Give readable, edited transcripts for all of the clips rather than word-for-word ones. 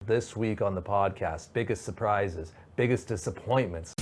This week on the podcast, biggest surprises, biggest disappointments.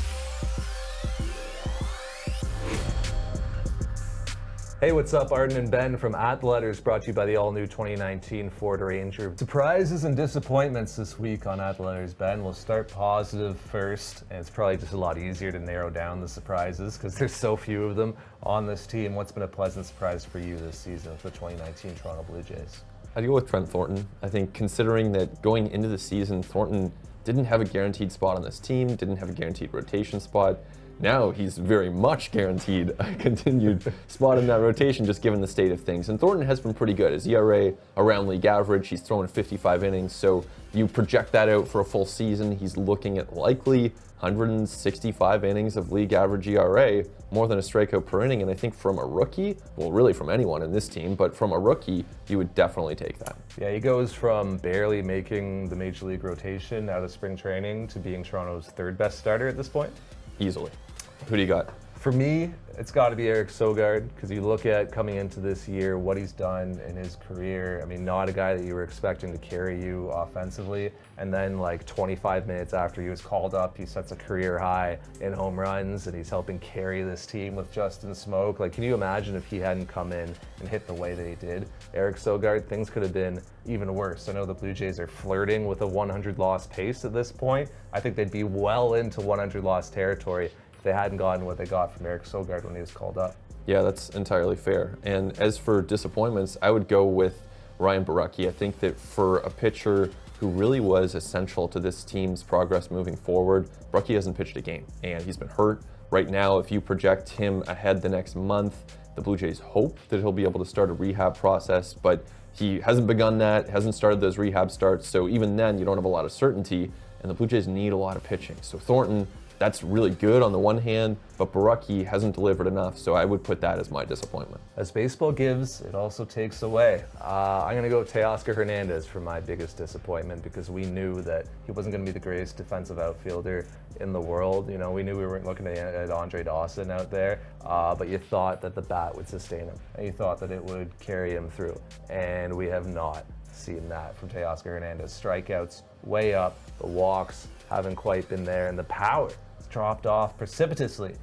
Hey, what's up? Arden and Ben from At the Letters, brought to you by the all-new 2019 Ford Ranger. Surprises and disappointments this week on At the Letters, Ben. We'll start positive first, and it's probably just a lot easier to narrow down the surprises because there's so few of them on this team. What's been a pleasant surprise for you this season for the 2019 Toronto Blue Jays? I'd go with Trent Thornton. I think considering that going into the season, Thornton didn't have a guaranteed spot on this team, didn't have a guaranteed rotation spot. Now he's very much guaranteed a continued spot in that rotation, just given the state of things. And Thornton has been pretty good. His ERA around league average. He's thrown 55 innings. So you project that out for a full season, he's looking at likely 165 innings of league average ERA, more than a strikeout per inning. And I think from a rookie, well, really from anyone in this team, but from a rookie, you would definitely take that. Yeah, he goes from barely making the major league rotation out of spring training to being Toronto's third best starter at this point. Easily. Who do you got? For me, it's got to be Eric Sogard, because you look at coming into this year, what he's done in his career. I mean, not a guy that you were expecting to carry you offensively. And then like 25 minutes after he was called up, he sets a career high in home runs, and he's helping carry this team with Justin Smoke. Like, can you imagine if he hadn't come in and hit the way that he did? Eric Sogard, things could have been even worse. I know the Blue Jays are flirting with a 100 loss pace at this point. I think they'd be well into 100 loss territory if they hadn't gotten what they got from Eric Sogard when he was called up. Yeah, that's entirely fair. And as for disappointments, I would go with Ryan Borucki. I think that for a pitcher who really was essential to this team's progress moving forward, Borucki hasn't pitched a game, and he's been hurt. Right now, if you project him ahead the next month, the Blue Jays hope that he'll be able to start a rehab process, but he hasn't begun that, hasn't started those rehab starts, so even then, you don't have a lot of certainty, and the Blue Jays need a lot of pitching. So Thornton, that's really good on the one hand, but Borucki hasn't delivered enough, so I would put that as my disappointment. As baseball gives, it also takes away. I'm going to go with Teoscar Hernandez for my biggest disappointment, because we knew that he wasn't going to be the greatest defensive outfielder in the world. You know, we knew we weren't looking at Andre Dawson out there, but you thought that the bat would sustain him, and you thought that it would carry him through, and we have not seen that from Teoscar Hernandez. Strikeouts way up, the walks haven't quite been there, and the power dropped off precipitously.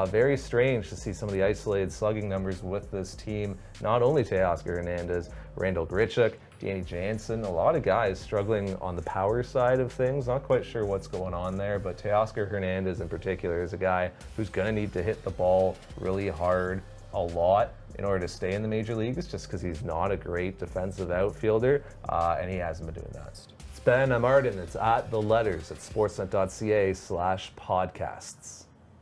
Very strange to see some of the isolated slugging numbers with this team. Not only Teoscar Hernandez, Randall Grichuk, Danny Jansen, a lot of guys struggling on the power side of things. Not quite sure what's going on there, but Teoscar Hernandez in particular is a guy who's going to need to hit the ball really hard a lot in order to stay in the major leagues, just because he's not a great defensive outfielder, and he hasn't been doing that. It's Ben, I'm Arden. It's at the letters at sportsnet.ca/podcasts.